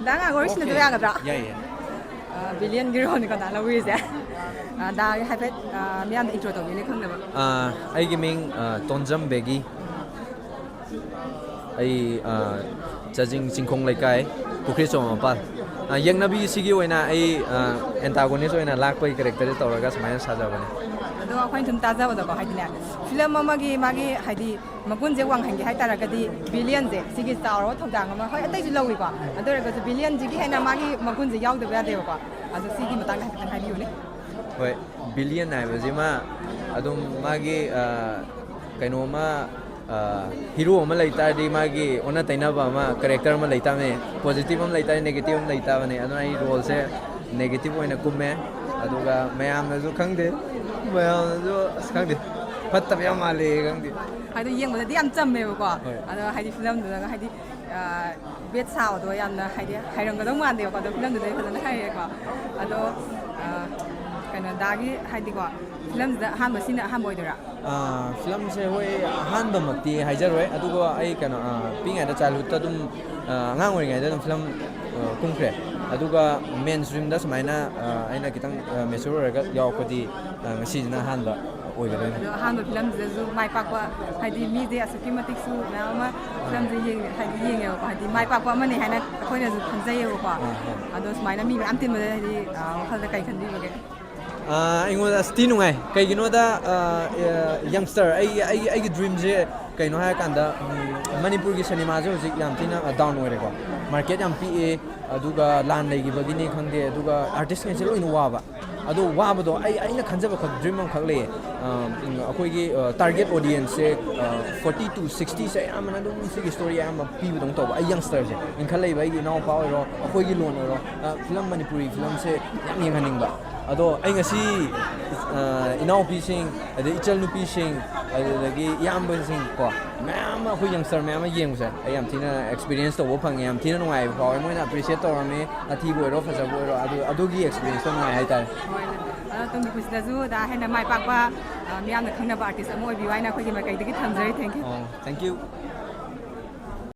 나 어르신들 도야가더라. 예. 빌리언 기로니까 나라 위세. 나 하이펫 미안 인트로 또 빌리 콩네 봐. ꯑꯩꯒꯤ ꯃꯤꯡ ꯇꯣꯟꯖꯝ ꯕꯦꯒꯤ ꯑꯩ ꯆꯥꯖꯤꯡ ꯆꯤꯡꯈꯣꯡ ꯂꯩꯀꯥꯏ ꯄꯨꯈ꯭ꯔꯤ ꯆꯣꯝ ꯃꯄꯥꯜ ꯌꯦꯡꯅꯕꯤꯁꯤꯒꯤ ꯑꯣꯏꯅ ꯑꯩ ꯑꯦꯟꯇꯥꯒꯣꯅꯤꯁ ꯑꯣꯏꯅ ꯂꯥꯛꯄꯒꯤ ꯀꯦꯔꯦꯛꯇꯔꯁꯦ ꯇꯧꯔꯒ ꯁꯨꯃꯥꯏꯅ ꯁꯥꯖꯕꯅꯦ ꯑꯗꯣ ꯑꯩꯈꯣꯏꯅ ꯁꯨꯝ ꯇꯥꯖꯕꯗꯀꯣ ꯍꯥꯏꯗꯤꯅꯦ ꯐꯤꯂꯝ ꯑꯃꯒꯤ ꯃꯥꯒꯤ ꯍꯥꯏꯗꯤ ꯃꯒꯨꯟꯁꯦ ꯋꯥꯡꯍꯟꯒꯦ ꯍꯥꯏꯇꯥꯔꯒꯗꯤ ꯕꯤꯂꯤꯌꯟꯁꯦ ꯁꯤꯒꯤ ꯆꯥꯎꯔꯕ ꯊꯧꯗꯥꯡ ꯑꯃ ꯍꯣꯏ ꯑꯇꯩꯁꯨ ꯂꯧꯏꯀꯣ ꯑꯗꯨ ꯑꯣꯏꯔꯒꯁꯨ ꯕꯤꯂꯤꯌꯟꯁꯤꯒꯤ ꯍꯦꯟꯅ ꯃꯥꯒꯤ ꯃꯒꯨꯟꯁꯦ ꯌꯥꯎꯗꯕ ꯌꯥꯗꯦꯕꯀꯣ ꯑꯗꯣ ꯁꯤꯒꯤ ꯃꯇꯥꯡꯗ ꯍꯥꯏꯐꯦꯠꯇꯪ ꯍꯥꯏꯕꯤꯌꯨꯅꯦ ꯍꯣꯏ ꯕꯤꯂꯤꯌꯟ ꯍꯥꯏꯕꯁꯤꯃ ꯑꯗꯨꯝ ꯃꯥꯒꯤ ꯀꯩꯅꯣꯃ ꯍꯤꯔꯣ ꯑꯃ ꯂꯩꯇꯥꯔꯗꯤ ꯃꯥꯒꯤ ꯑꯣꯟꯅ ꯇꯩꯅꯕ ꯑꯃ ꯀꯦꯔꯦꯛꯇꯔ ꯑꯃ ꯂꯩꯇꯥꯕꯅꯦ ꯄꯣꯖꯤꯇꯤꯕ ꯑꯃ ꯂꯩꯇꯥꯔꯗꯤ ꯅꯦꯒꯦꯇꯤꯕ ꯑꯃ ꯂꯩꯇꯥꯕꯅꯦ ꯑꯗꯨꯅ ꯑꯩ ꯔꯣꯜꯁꯦ ꯅꯦꯒꯦꯇꯤꯕ ꯑꯣꯏꯅ ꯀꯨꯝꯃꯦ ꯑꯗꯨꯒ ꯃꯌꯥꯝꯅꯁꯨ ꯈꯪꯗꯦ ꯃꯌꯥꯝꯅꯁꯨ ꯑꯁ ꯈꯪꯗꯦ ꯐꯠꯇꯕ ꯌꯥꯝ ꯃꯥꯜꯂꯦ ꯈꯪꯗꯦ ꯍꯥꯏꯗꯤ ꯌꯦꯡꯕꯗꯗꯤ ꯌꯥꯝ ꯆꯝꯃꯦꯕꯀꯣ ꯑꯗꯣ ꯍꯥꯏꯗꯤ ꯐꯤꯂꯝꯗꯨꯗꯒ ꯍꯥꯏꯗꯤ ꯕꯦꯠ ꯁꯥꯕꯗꯣ ꯌꯥꯝꯅ ꯍꯥꯏꯗꯤ ꯍꯩꯔꯝꯒꯗꯧ ꯃꯥꯟꯗꯦꯕꯀꯣ ꯑꯗꯣ ꯐꯤꯂꯝꯗꯨꯗꯩ ꯐꯖꯅ ꯍꯩꯔꯦꯀꯣ ꯑꯗꯣ ꯀꯩꯅꯣ ꯗꯥꯒꯤ ꯍꯥꯏꯗꯤꯀꯣ ꯐꯤꯂꯝꯁꯤꯗ ꯑꯍꯥꯟꯕ ꯁꯤꯅ ꯑꯍꯥꯟꯕ ꯑꯣꯏꯗꯣꯏꯔꯥ ꯐꯤꯂꯝꯁꯦ ꯍꯣꯏ ꯑꯍꯥꯟꯕꯃꯛꯇꯤ ꯍꯥꯏꯖꯔꯣꯏ ꯑꯗꯨꯒ ꯑꯩ ꯀꯩꯅꯣ ꯄꯤꯛꯏꯉꯩꯗ ꯆꯥꯏꯜꯍꯨꯗꯇ ꯑꯗꯨꯝ ꯑꯉꯥꯡ ꯑꯣꯏꯔꯤꯉꯩꯗ ꯑꯗꯨꯝ ꯐꯤꯂꯝ ꯀꯨꯝꯈ꯭ꯔꯦ ꯑꯗꯨꯒ ꯃꯦꯟ ꯁ꯭ꯇ꯭ꯔꯤꯝꯗ ꯁꯨꯃꯥꯏꯅ ꯑꯩꯅ ꯈꯤꯇꯪ ꯃꯦꯆꯨꯔ ꯑꯣꯏꯔꯒ ꯌꯥꯎꯔꯛꯄꯗꯤ ꯉꯁꯤꯁꯤꯅ ꯑꯍꯥꯟꯕ ꯑꯣꯏꯒꯗꯣꯏꯅꯤ ꯑꯗꯣ ꯑꯍꯥꯟꯕ ꯐꯤꯂꯝꯁꯤꯗꯁꯨ ꯃꯥꯏ ꯄꯥꯛꯄ ꯍꯥꯏꯗꯤ ꯃꯤꯁꯦ ꯑꯁꯨꯛꯀꯤ ꯃꯇꯤꯛꯁꯨ ꯃꯌꯥꯝ ꯑꯃ ꯐꯤꯂꯝꯁꯦ ꯍꯥꯏꯗꯤ ꯌꯦꯡꯉꯦꯕꯀꯣ ꯍꯥꯏꯗꯤ ꯃꯥꯏ ꯄꯥꯛꯄ ꯑꯃꯅꯦ ꯍꯥꯏꯅ ꯑꯩꯈꯣꯏꯅꯁꯨ ꯈꯟꯖꯩꯌꯦꯕꯀꯣ ꯑꯗꯣ ꯁꯨꯃꯥꯏꯅ ꯃꯤ ꯃꯌꯥꯝ ꯇꯤꯟꯕꯗ ꯍꯥꯏꯗꯤ ꯋꯥꯈꯜꯗ ꯀꯩ ꯈꯟꯕꯤꯕꯒꯦ ꯑꯩꯉꯣꯟꯗ ꯑꯁꯇꯤ ꯅꯨꯡꯉꯥꯏ ꯀꯩꯒꯤꯅꯣꯗ ꯌꯪꯁꯇꯔ ꯑꯩꯒꯤ ꯗ꯭ꯔꯤꯝꯁꯦ ꯀꯩꯅꯣ ꯍꯥꯏꯔꯀꯥꯟꯗ ꯃꯅꯤꯄꯨꯔꯒꯤ ꯁꯤꯅꯦꯃꯥꯁꯦ ꯍꯧꯖꯤꯛ ꯌꯥꯝ ꯊꯤꯅ ꯗꯥꯎꯟ ꯑꯣꯏꯔꯦꯀꯣ ꯃꯥꯔꯀꯦꯠ ꯌꯥꯝ ꯄꯤꯛꯑꯦ ꯑꯗꯨꯒ ꯂꯥꯟ ꯂꯩꯈꯤꯕꯒꯤꯅꯤ ꯈꯪꯗꯦ ꯑꯗꯨꯒ ꯑꯥꯔꯇꯤꯁꯉꯩꯁꯦ ꯂꯣꯏꯅ ꯋꯥꯕ ꯑꯗꯣ ꯋꯥꯕꯗꯣ ꯑꯩꯅ ꯈꯟꯖꯕ ꯗ꯭ꯔꯤꯝ ꯑꯃꯈꯛ ꯂꯩꯌꯦ ꯑꯩꯈꯣꯏꯒꯤ ꯇꯥꯔꯒꯦꯠ ꯑꯣꯗꯤꯌꯟꯁꯁꯦ 40 to 60ꯁꯦ ꯑꯌꯥꯝꯕꯅ ꯑꯗꯨꯝ ꯁꯤꯒꯤ ꯁ꯭ꯇꯣꯔꯤ ꯑꯌꯥꯝꯕ ꯄꯤꯕꯗꯧꯅ ꯇꯧꯕ ꯑꯩ ꯌꯪꯁꯇꯔꯁꯦ ꯏꯟꯈꯠꯂꯛꯏꯕ ꯑꯩꯒꯤ ꯏꯅꯥꯎꯄꯥ ꯑꯣꯏꯔꯣ ꯑꯩꯈꯣꯏꯒꯤ ꯂꯣꯟ ꯑꯣꯏꯔో ꯐꯤꯂꯝ ꯃꯅꯤꯄꯨꯔꯤ ꯐꯤꯂꯝꯁꯦ ꯌꯥꯝ ꯌꯦꯡꯍꯟꯅꯤꯡꯕ ꯑꯗꯣ ꯑꯩ ꯉꯁꯤ ꯏꯅꯥꯎꯄꯤꯁꯤꯡ ꯑꯗꯩ ꯏꯆꯜꯅꯨꯄꯤꯁꯤꯡ ꯑꯗꯨꯗꯒꯤ ꯏꯌꯥꯝꯕꯁꯤꯡ ꯀꯣ ꯃꯌꯥꯝ ꯑꯃ ꯑꯩꯈꯣꯏ ꯌꯪꯁꯇꯔ ꯃꯌꯥꯝ ꯑꯃ ꯌꯦꯡꯕꯁꯦ ꯑꯩ ꯌꯥꯝ ꯊꯤꯅ ꯑꯦꯛꯁꯄꯤꯔꯤꯌꯦꯟꯁ ꯇꯧꯕ ꯐꯪꯉꯦ ꯌꯥꯝ ꯊꯤꯅ ꯅꯨꯡꯉꯥꯏꯕ ꯐꯥꯎꯋꯦ ꯃꯣꯏꯅ ꯑꯦꯄ꯭ꯔꯤꯁꯤꯌꯦꯠ ꯇꯧꯔꯝꯃꯦ ꯑꯊꯤꯕ ꯑꯣꯏꯔꯣ ꯐꯖꯕ ꯑꯣꯏꯔꯣ ꯑꯗꯨꯒꯤ ꯑꯦꯛꯁꯄꯤꯔꯤꯌꯦꯟꯁꯇꯣ ꯅꯨꯡꯉꯥꯏ ꯍꯥꯏꯇꯥꯔꯦ ꯑꯗꯣ ꯇꯨꯡꯒꯤ ꯄꯨꯟꯁꯤꯗꯁꯨ ꯍꯦꯟꯅ ꯃꯥꯏ ꯄꯥꯛꯄ ꯃꯤꯌꯥꯝꯅ ꯈꯪꯅꯕ ꯑꯥꯔꯇꯤꯁ ꯑꯃ ꯑꯣꯏꯕꯤꯌꯨ ꯍꯥꯏꯅ ꯑꯩꯈꯣꯏꯒꯤ ꯃꯥꯏꯀꯩꯗꯒꯤ ꯊꯝꯖꯔꯤ ꯊꯦꯡꯛ ꯌꯨ ꯊꯦꯡꯛ ꯌꯨ